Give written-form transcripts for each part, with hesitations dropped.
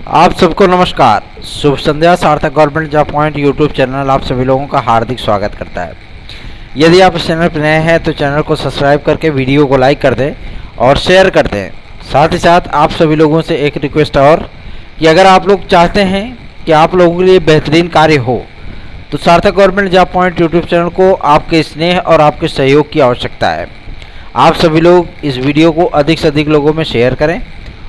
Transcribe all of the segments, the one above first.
आप सबको नमस्कार। शुभ संध्या। सार्थक government job point YouTube channel आप सभी लोगों का हार्दिक स्वागत करता है। यदि आप इस चैनल पर नए हैं तो चैनल को सब्सक्राइब करके वीडियो को लाइक कर दें और शेयर कर दें। साथ ही साथ आप सभी लोगों से एक रिक्वेस्ट और कि अगर आप लोग चाहते हैं कि आप लोगों के लिए बेहतरीन कार्य हो तो सार्थक government job point YouTube channel को आपके स्नेह और आपके सहयोग की आवश्यकता है। आप सभी लोग इस वीडियो को अधिक से अधिक लोगों में शेयर करें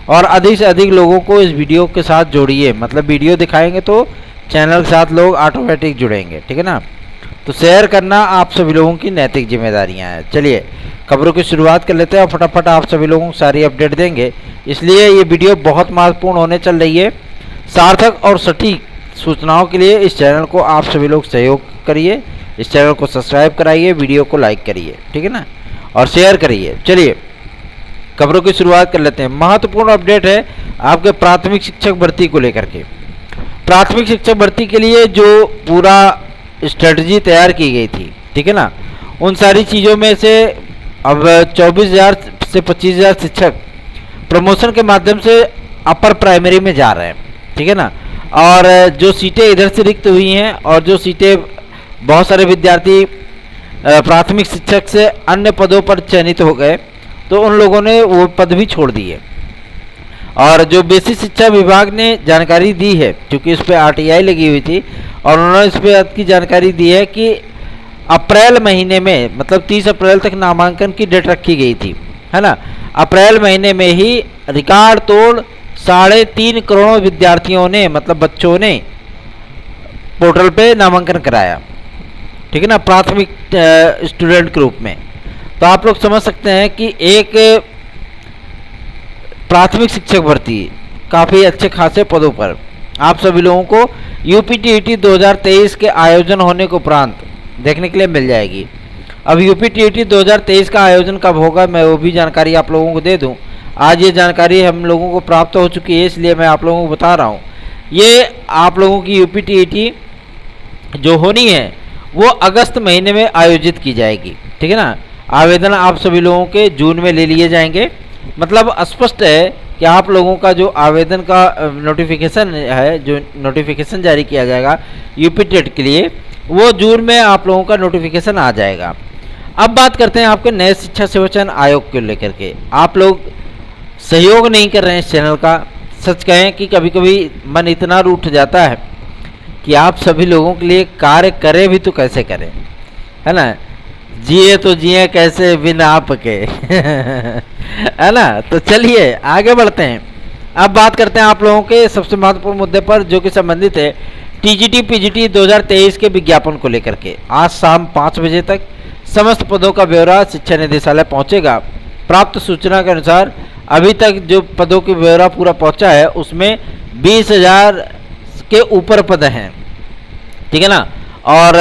और अधिक से अधिक लोगों को इस वीडियो के साथ जोड़िए। मतलब वीडियो दिखाएंगे तो चैनल के साथ लोग ऑटोमेटिक जुड़ेंगे, ठीक है ना। तो शेयर करना आप सभी लोगों की नैतिक जिम्मेदारियां हैं। चलिए खबरों की शुरुआत कर लेते हैं और फटाफट आप सभी लोगों को सारी अपडेट देंगे, इसलिए ये वीडियो बहुत महत्वपूर्ण होने चल रही है। सार्थक और सटीक सूचनाओं के लिए इस चैनल को आप सभी लोग सहयोग करिए, इस चैनल को सब्सक्राइब कराइए, वीडियो को लाइक करिए, ठीक है ना, और शेयर करिए। चलिए खबरों की शुरुआत कर लेते हैं। महत्वपूर्ण अपडेट है आपके प्राथमिक शिक्षक भर्ती को लेकर के। प्राथमिक शिक्षक भर्ती के लिए जो पूरा स्ट्रेटजी तैयार की गई थी, ठीक है ना, उन सारी चीज़ों में से अब 24,000 से 25,000 शिक्षक प्रमोशन के माध्यम से अपर प्राइमरी में जा रहे हैं, ठीक है ना। और जो सीटें इधर से रिक्त हुई हैं और जो सीटें बहुत सारे विद्यार्थी प्राथमिक शिक्षक से अन्य पदों पर चयनित हो गए तो उन लोगों ने वो पद भी छोड़ दिए। और जो बेसिक शिक्षा विभाग ने जानकारी दी है, क्योंकि इस पर आरटीआई लगी हुई थी और उन्होंने इस पर की जानकारी दी है कि अप्रैल महीने में, मतलब 30 अप्रैल तक नामांकन की डेट रखी गई थी, है ना। अप्रैल महीने में ही रिकॉर्ड तोड़ 3.5 करोड़ विद्यार्थियों ने, मतलब बच्चों ने पोर्टल पे नामांकन कराया, ठीक है ना, प्राथमिक स्टूडेंट के रूप में। तो आप लोग समझ सकते हैं कि एक प्राथमिक शिक्षक भर्ती काफ़ी अच्छे खासे पदों पर आप सभी लोगों को यूपीटीईटी 2023 के आयोजन होने के उपरांत देखने के लिए मिल जाएगी। अब यूपीटीईटी 2023 का आयोजन कब होगा मैं वो भी जानकारी आप लोगों को दे दूं। आज ये जानकारी हम लोगों को प्राप्त हो चुकी है, इसलिए मैं आप लोगों को बता रहा हूँ। ये आप लोगों की यूपीटीईटी जो होनी है वो अगस्त महीने में आयोजित की जाएगी, ठीक है ना। आवेदन आप सभी लोगों के जून में ले लिए जाएंगे। मतलब स्पष्ट है कि आप लोगों का जो आवेदन का नोटिफिकेशन है, जो नोटिफिकेशन जारी किया जाएगा यूपी टेट के लिए, वो जून में आप लोगों का नोटिफिकेशन आ जाएगा। अब बात करते हैं आपके नए शिक्षा सेवाचयन आयोग को लेकर के। आप लोग सहयोग नहीं कर रहे हैं इस चैनल का। सच कहें कि कभी कभी मन इतना रूठ जाता है कि आप सभी लोगों के लिए कार्य करें भी तो कैसे करें, है ना। जिए तो जिए कैसे बिना आपके है ना। तो चलिए आगे बढ़ते हैं। अब बात करते हैं आप लोगों के सबसे महत्वपूर्ण मुद्दे पर, जो कि संबंधित है टीजीटी पीजीटी 2023 के विज्ञापन को लेकर के। आज शाम 5 बजे तक समस्त पदों का ब्यौरा शिक्षा निदेशालय पहुंचेगा। प्राप्त सूचना के अनुसार अभी तक जो पदों की ब्यौरा पूरा पहुंचा है उसमें 20,000 के ऊपर पद हैं, ठीक है ना। और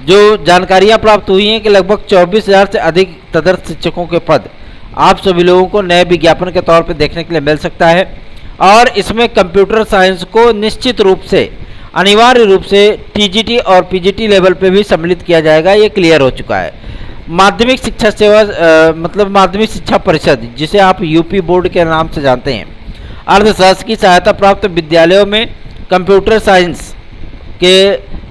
जो जानकारियां प्राप्त हुई हैं कि लगभग 24,000 से अधिक तदर्थ शिक्षकों के पद आप सभी लोगों को नए विज्ञापन के तौर पर देखने के लिए मिल सकता है। और इसमें कंप्यूटर साइंस को निश्चित रूप से अनिवार्य रूप से टीजीटी और पीजीटी लेवल पे भी सम्मिलित किया जाएगा, ये क्लियर हो चुका है। माध्यमिक शिक्षा सेवा मतलब माध्यमिक शिक्षा परिषद, जिसे आप यूपी बोर्ड के नाम से जानते हैं, अर्धशासकीय सहायता प्राप्त विद्यालयों में कंप्यूटर साइंस के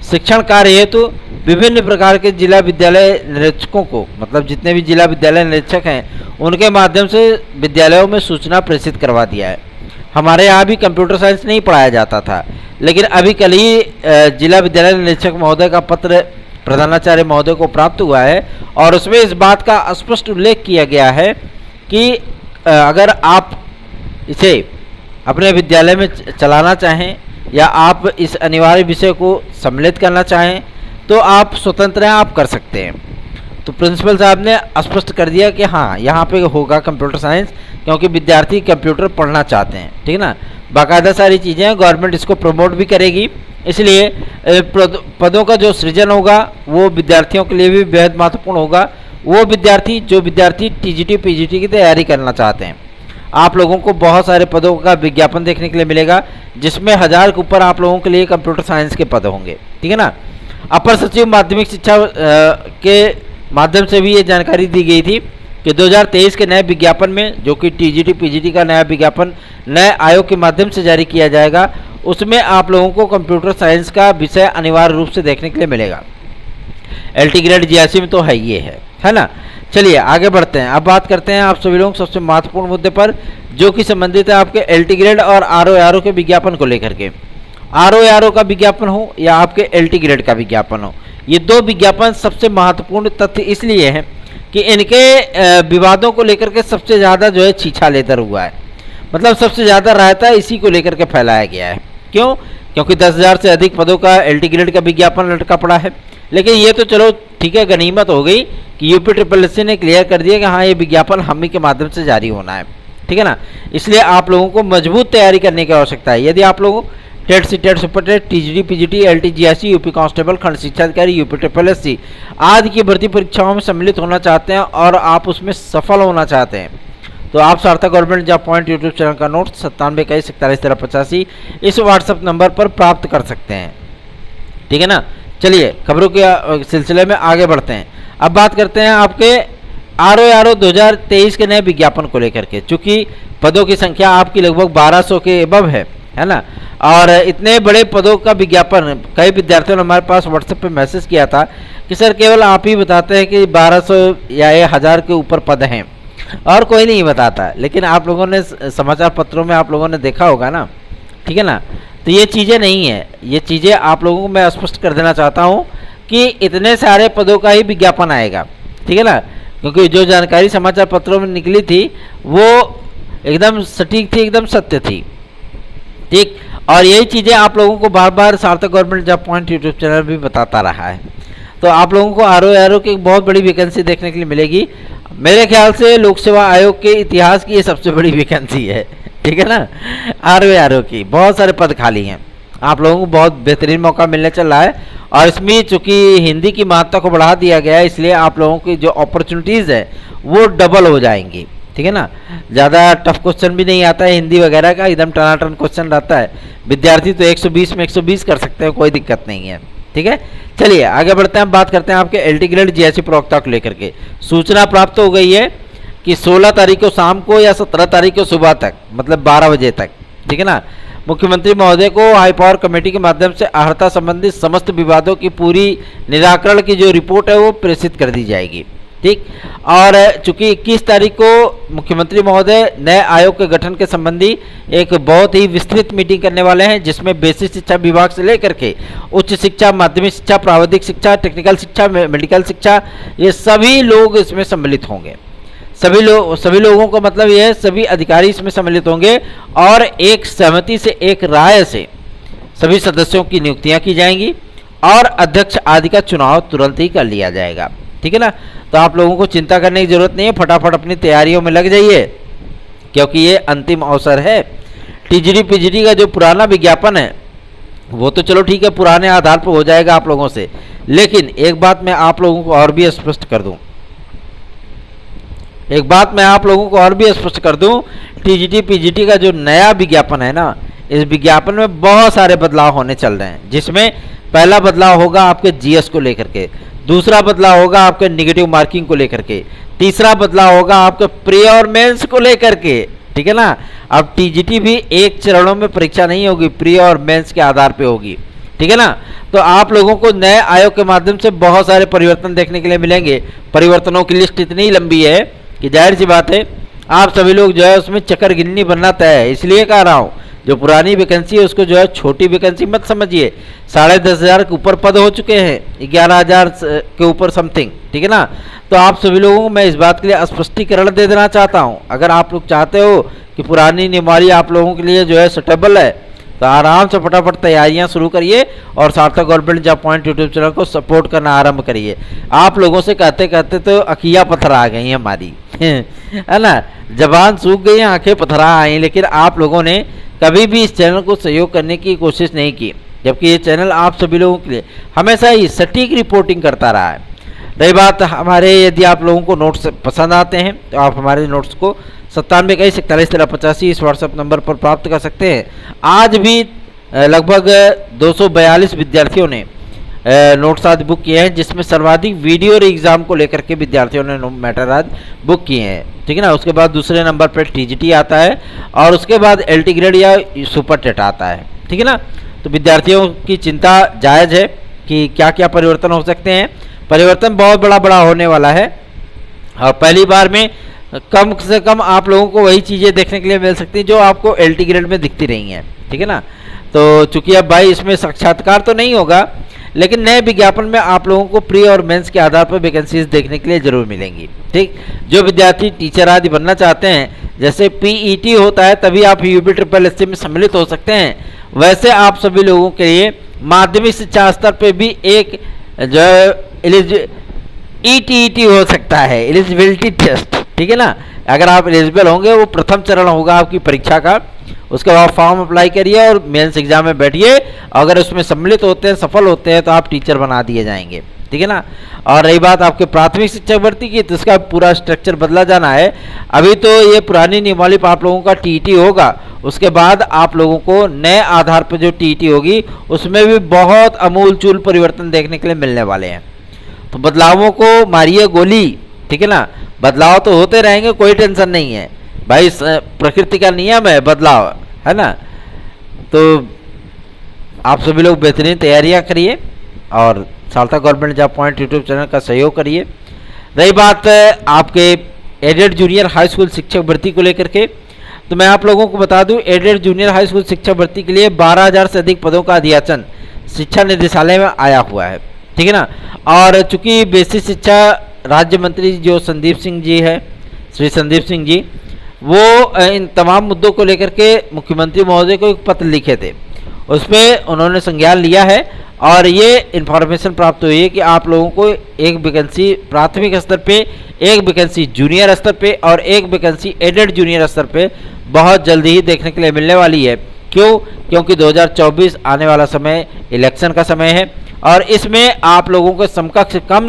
शिक्षण कार्य हेतु विभिन्न प्रकार के जिला विद्यालय निरीक्षकों को, मतलब जितने भी जिला विद्यालय निरीक्षक हैं उनके माध्यम से विद्यालयों में सूचना प्रेषित करवा दिया है। हमारे यहाँ भी कंप्यूटर साइंस नहीं पढ़ाया जाता था, लेकिन अभी कल ही जिला विद्यालय निरीक्षक महोदय का पत्र प्रधानाचार्य महोदय को प्राप्त हुआ है और उसमें इस बात का स्पष्ट उल्लेख किया गया है कि अगर आप इसे अपने विद्यालय में चलाना चाहें या आप इस अनिवार्य विषय को सम्मिलित करना चाहें तो आप स्वतंत्र हैं, आप कर सकते हैं। तो प्रिंसिपल साहब ने स्पष्ट कर दिया कि हाँ यहाँ पे होगा कंप्यूटर साइंस, क्योंकि विद्यार्थी कंप्यूटर पढ़ना चाहते हैं, ठीक है ना। बाकायदा सारी चीज़ें हैं, गवर्नमेंट इसको प्रमोट भी करेगी, इसलिए पदों का जो सृजन होगा वो विद्यार्थियों के लिए भी बेहद महत्वपूर्ण होगा। वो विद्यार्थी जो विद्यार्थी टीजीटी पीजीटी की तैयारी करना चाहते हैं, आप लोगों को बहुत सारे पदों का विज्ञापन देखने के लिए मिलेगा, जिसमें 1000 के ऊपर आप लोगों के लिए कंप्यूटर साइंस के पद होंगे, ठीक है ना। अपर सचिव माध्यमिक शिक्षा के माध्यम से भी ये जानकारी दी गई थी कि 2023 के नए विज्ञापन में, जो कि टीजीटी पीजीटी का नया विज्ञापन नए आयोग के माध्यम से जारी किया जाएगा, उसमें आप लोगों को कंप्यूटर साइंस का विषय अनिवार्य रूप से देखने के लिए मिलेगा। एलटी ग्रेड जीआईसी में तो है, ये है ना। चलिए आगे बढ़ते हैं। अब बात करते हैं आप सभी लोग सबसे महत्वपूर्ण मुद्दे पर, जो कि संबंधित है आपके एलटी ग्रेड और आरओ के विज्ञापन को लेकर के। आरओ का विज्ञापन हो या आपके एलटी ग्रेड का विज्ञापन हो, ये दो विज्ञापन सबसे महत्वपूर्ण तथ्य इसलिए हैं कि इनके विवादों को लेकर के सबसे ज़्यादा जो है छीछा लेदर हुआ है, मतलब सबसे ज़्यादा रायता इसी को लेकर के फैलाया गया है। क्यों? क्योंकि 10,000 से अधिक पदों का एलटी ग्रेड का विज्ञापन लटका पड़ा है। लेकिन ये तो चलो ठीक है, गनीमत हो गई कि यूपी SSS ने क्लियर कर दिया कि हाँ, ये विज्ञापन हम ही के माध्यम से जारी होना है, ठीक है ना। इसलिए आप लोगों को मजबूत तैयारी करने की आवश्यकता है। यदि आप लोगों TET C TET super TET TGT PGT LT GIC UP constable खंड शिक्षा अधिकारी यूपी SSS आदि की भर्ती परीक्षाओं में सम्मिलित होना चाहते हैं और आप उसमें सफल होना चाहते हैं, तो आप सार्थक government job point YouTube channel का नोट 9721411385 इस व्हाट्सएप नंबर पर प्राप्त कर सकते हैं, ठीक है ना। चलिए खबरों के सिलसिले में आगे बढ़ते हैं। अब बात करते हैं आपके आरओ 2023 के नए विज्ञापन को लेकर के। चूँकि पदों की संख्या आपकी लगभग 1200 के एबव है ना, और इतने बड़े पदों का विज्ञापन, कई विद्यार्थियों ने हमारे पास व्हाट्सएप पे मैसेज किया था कि सर केवल आप ही बताते हैं कि 1200 या 1000 के ऊपर पद हैं और कोई नहीं बताता। लेकिन आप लोगों ने समाचार पत्रों में आप लोगों ने देखा होगा ना, ठीक है ना। तो ये चीज़ें नहीं है, ये चीज़ें आप लोगों को मैं स्पष्ट कर देना चाहता हूँ कि इतने सारे पदों का ही विज्ञापन आएगा, ठीक है ना। क्योंकि जो जानकारी समाचार पत्रों में निकली थी वो एकदम सटीक थी, एकदम सत्य थी, ठीक। और यही चीज़ें आप लोगों को बार बार सार्थक government job point YouTube channel भी बताता रहा है। तो आप लोगों को आरओ की एक बहुत बड़ी वैकेंसी देखने के लिए मिलेगी। मेरे ख्याल से लोक सेवा आयोग के इतिहास की ये सबसे बड़ी वैकेंसी है, ठीक है ना। आरओ की बहुत सारे पद खाली हैं, आप लोगों को बहुत बेहतरीन मौका मिलने चल रहा है। और इसमें चूँकि हिंदी की महत्ता को बढ़ा दिया गया है, इसलिए आप लोगों की जो अपॉर्चुनिटीज़ है वो डबल हो जाएंगी, ठीक है ना। ज़्यादा टफ क्वेश्चन भी नहीं आता है हिंदी वगैरह का, एकदम टनाटन क्वेश्चन रहता है। विद्यार्थी तो 120 में 120 कर सकते हैं, कोई दिक्कत नहीं है, ठीक है। चलिए आगे बढ़ते हैं। बात करते हैं आपके एलटी ग्रेड जीआईसी प्रवक्ता को लेकर के। सूचना प्राप्त हो गई है कि 16 तारीख को शाम को या 17 तारीख को सुबह तक, मतलब 12 बजे तक, ठीक है ना, मुख्यमंत्री महोदय को हाई पावर कमेटी के माध्यम से अर्हता संबंधित समस्त विवादों की पूरी निराकरण की जो रिपोर्ट है वो प्रेषित कर दी जाएगी, ठीक। और चूंकि 21 तारीख को मुख्यमंत्री महोदय नए आयोग के गठन के संबंधी एक बहुत ही विस्तृत मीटिंग करने वाले हैं, जिसमें बेसिक शिक्षा विभाग से लेकर के उच्च शिक्षा, माध्यमिक शिक्षा, प्राविधिक शिक्षा, टेक्निकल शिक्षा, मेडिकल शिक्षा, ये सभी लोग इसमें सम्मिलित होंगे। सभी लोगों का मतलब यह है सभी अधिकारी इसमें सम्मिलित होंगे और एक सहमति से, एक राय से सभी सदस्यों की नियुक्तियां की जाएंगी और अध्यक्ष आदि का चुनाव तुरंत ही कर लिया जाएगा, ठीक है ना। तो आप लोगों को चिंता करने की जरूरत नहीं है, फटाफट अपनी तैयारियों में लग जाइए, क्योंकि ये अंतिम अवसर है। टीजीटी पीजीटी का जो पुराना विज्ञापन है वो तो चलो ठीक है, पुराने आधार पर हो जाएगा आप लोगों से। लेकिन एक बात मैं आप लोगों को और भी स्पष्ट कर दूं, टीजीटी पीजीटी का जो नया विज्ञापन है ना, इस विज्ञापन में बहुत सारे बदलाव होने चल रहे हैं। जिसमें पहला बदलाव होगा आपके जीएस को लेकर के, दूसरा बदलाव होगा आपके नेगेटिव मार्किंग को लेकर के, तीसरा बदलाव होगा आपके प्री और मेंस को लेकर के, ठीक है ना। अब टीजीटी भी एक चरणों में परीक्षा नहीं होगी, प्री और मेंस के आधार पे होगी, ठीक है ना। तो आप लोगों को नए आयोग के माध्यम से बहुत सारे परिवर्तन देखने के लिए मिलेंगे। परिवर्तनों की लिस्ट इतनी लंबी है कि जाहिर सी बात है आप सभी लोग जो है उसमें चक्कर गिननी बनना तय है। इसलिए कह रहा हूँ, जो पुरानी वैकेंसी है उसको जो है छोटी वैकेंसी मत समझिए। 10,500 के ऊपर पद हो चुके हैं, 11,000 के ऊपर समथिंग, ठीक है ना। तो आप सभी लोगों को मैं इस बात के लिए स्पष्टीकरण दे देना चाहता हूँ। अगर आप लोग चाहते हो कि पुरानी नियमावली आप लोगों के लिए जो है सुटेबल है, तो आराम से फटाफट तैयारियां शुरू करिए और सार्थक government job point YouTube channel को सपोर्ट करना आरंभ करिए। आप लोगों से कहते कहते तो अखियाँ पथरा आ गई हमारी है ना, जबान सूख गई, आंखें पथरा आई, लेकिन आप लोगों ने कभी भी इस चैनल को सहयोग करने की कोशिश नहीं की, जबकि ये चैनल आप सभी लोगों के लिए हमेशा ही सटीक रिपोर्टिंग करता रहा है। रही बात हमारे, यदि आप लोगों को नोट्स पसंद आते हैं तो आप हमारे नोट्स को 9721411385 इस व्हाट्सएप नंबर पर प्राप्त कर सकते हैं। आज भी लगभग 242 विद्यार्थियों ने नोट्स आज बुक किए हैं, जिसमें सर्वाधिक वीडियो और एग्जाम को लेकर के विद्यार्थियों ने मैटर आज बुक किए हैं। ठीक है ना। उसके बाद दूसरे नंबर पर टीजीटी आता है और उसके बाद एलटी ग्रेड या सुपर टेट आता है। ठीक है ना। तो विद्यार्थियों की चिंता जायज़ है कि क्या क्या परिवर्तन हो सकते हैं। परिवर्तन बहुत बड़ा होने वाला है और पहली बार में कम से कम आप लोगों को वही चीज़ें देखने के लिए मिल सकती हैं जो आपको एलटी ग्रेड में दिखती रही हैं। ठीक है ना। तो चूंकि अब भाई इसमें साक्षात्कार तो नहीं होगा, लेकिन नए विज्ञापन में आप लोगों को प्री और मेंस के आधार पर वैकेंसीज देखने के लिए जरूर मिलेंगी। ठीक, जो विद्यार्थी टीचर आदि बनना चाहते हैं, जैसे पीईटी होता है तभी आप यूपी ट्रिपल एससी में सम्मिलित हो सकते हैं, वैसे आप सभी लोगों के लिए माध्यमिक शिक्षा स्तर पर भी एक जो ईटीईटी हो सकता है, एलिजिबिलिटी टेस्ट। ठीक है ना। अगर आप एलिजिबल होंगे, वो प्रथम चरण होगा आपकी परीक्षा का, उसके बाद फॉर्म अप्लाई करिए और मेंस एग्जाम में बैठिए। अगर उसमें सम्मिलित होते हैं, सफल होते हैं, तो आप टीचर बना दिए जाएंगे। ठीक है ना। और रही बात आपके प्राथमिक शिक्षक भर्ती की, तो इसका पूरा स्ट्रक्चर बदला जाना है। अभी तो ये पुरानी नियमावली पर आप लोगों का टीईटी होगा, उसके बाद आप लोगों को नए आधार पर जो टीईटी होगी उसमें भी बहुत अमूलचूल परिवर्तन देखने के लिए मिलने वाले हैं। तो बदलावों को मारिए गोली। ठीक है ना। बदलाव तो होते रहेंगे, कोई टेंशन नहीं है भाई, प्रकृति का नियम है बदलाव, है ना। तो आप सभी लोग बेहतरीन तैयारियां करिए और सार्थक government job point YouTube channel का सहयोग करिए। रही बात आपके एडेड जूनियर हाई स्कूल शिक्षक भर्ती को लेकर के, तो मैं आप लोगों को बता दूं, एडेड जूनियर हाई स्कूल शिक्षक भर्ती के लिए 12,000 से अधिक पदों का अधियाचन शिक्षा निदेशालय में आया हुआ है। ठीक है ना। और चूंकि बेसिक शिक्षा राज्य मंत्री जो संदीप सिंह जी है, श्री संदीप सिंह जी, वो इन तमाम मुद्दों को लेकर के मुख्यमंत्री महोदय को एक पत्र लिखे थे, उसमें उन्होंने संज्ञान लिया है और ये इन्फॉर्मेशन प्राप्त हुई है कि आप लोगों को एक वैकेंसी प्राथमिक स्तर पे, एक वैकेंसी जूनियर स्तर पे और एक वैकेंसी एडेड जूनियर स्तर पे बहुत जल्दी ही देखने के लिए मिलने वाली है। क्यों? क्योंकि 2024 आने वाला समय इलेक्शन का समय है और इसमें आप लोगों को समकक्ष कम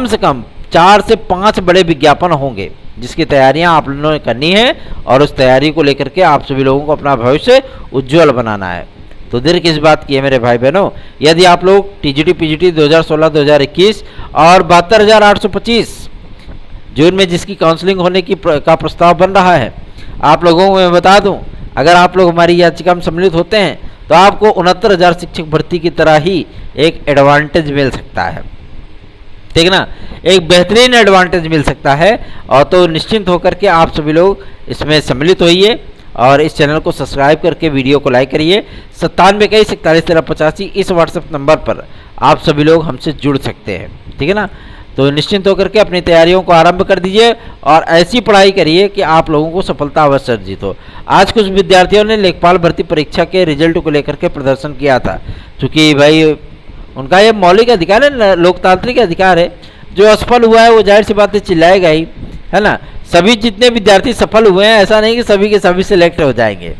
से कम 4 से 5 बड़े विज्ञापन होंगे, जिसकी तैयारियां आप लोगों ने करनी है और उस तैयारी को लेकर के आप सभी लोगों को अपना भविष्य उज्जवल बनाना है। तो देर किस बात की है मेरे भाई बहनों, यदि आप लोग टीजीटी पीजीटी 2016-2021 और 72,825 जून में जिसकी काउंसलिंग होने का प्रस्ताव बन रहा है, आप लोगों को मैं बता दूं, अगर आप लोग हमारी याचिका में सम्मिलित होते हैं तो आपको 69,000 शिक्षक भर्ती की तरह ही एक एडवांटेज मिल सकता है। ठीक है ना। एक बेहतरीन एडवांटेज मिल सकता है और तो निश्चिंत होकर के आप सभी लोग इसमें सम्मिलित होइए और इस चैनल को सब्सक्राइब करके वीडियो को लाइक करिए। 9721411385 इस व्हाट्सएप नंबर पर आप सभी लोग हमसे जुड़ सकते हैं। ठीक है ना। तो निश्चिंत होकर के अपनी तैयारियों को आरंभ कर दीजिए और ऐसी पढ़ाई करिए कि आप लोगों को सफलता अवश्य अर्जित हो। आज कुछ विद्यार्थियों ने लेखपाल भर्ती परीक्षा के रिजल्ट को लेकर के प्रदर्शन किया था, क्योंकि भाई उनका ये मौलिक अधिकार है, लोकतांत्रिक अधिकार है। जो असफल हुआ है वो जाहिर सी बात है चिल्लाएगा ही, है ना। सभी जितने विद्यार्थी सफल हुए हैं, ऐसा नहीं कि सभी के सभी सिलेक्ट हो जाएंगे।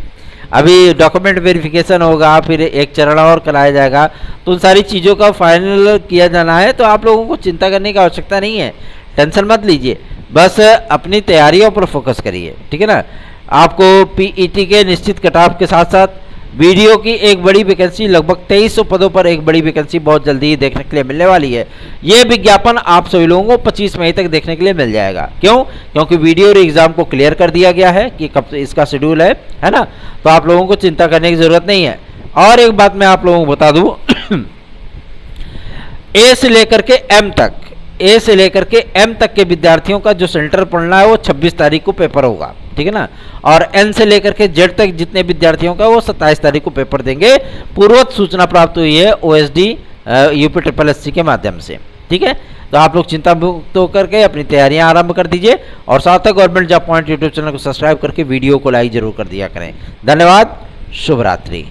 अभी डॉक्यूमेंट वेरिफिकेशन होगा, फिर एक चरण और कराया जाएगा, तो उन सारी चीज़ों का फाइनल किया जाना है। तो आप लोगों को चिंता करने की आवश्यकता नहीं है, टेंशन मत लीजिए, बस अपनी तैयारियों पर फोकस करिए। ठीक है ना। आपको पीईटी के निश्चित कटऑफ के साथ साथ वीडियो की एक बड़ी वैकेंसी, लगभग 2300 पदों पर एक बड़ी वैकेंसी बहुत जल्दी ही देखने के लिए मिलने वाली है। ये विज्ञापन आप सभी लोगों को 25 मई तक देखने के लिए मिल जाएगा। क्यों? क्योंकि वीडियो और एग्जाम को क्लियर कर दिया गया है कि कब इसका शेड्यूल है ना। तो आप लोगों को चिंता करने की जरूरत नहीं है। और एक बात मैं आप लोगों को बता दूं, ए से लेकर के एम तक, ए से लेकर के एम तक के विद्यार्थियों का जो सेंटर पढ़ना है वो 26 तारीख को पेपर होगा। ठीक है ना। और एन से लेकर के जेड तक जितने विद्यार्थियों का वो 27 तारीख को पेपर देंगे। पूर्वत सूचना प्राप्त हुई है ओएसडी यूपी ट्रिपल एससी के माध्यम से। ठीक है। तो आप लोग चिंता मुक्त होकर के अपनी तैयारियां आरंभ कर दीजिए और सार्थक government job point YouTube channel को सब्सक्राइब करके वीडियो को लाइक जरूर कर दिया करें। धन्यवाद। शुभ रात्रि।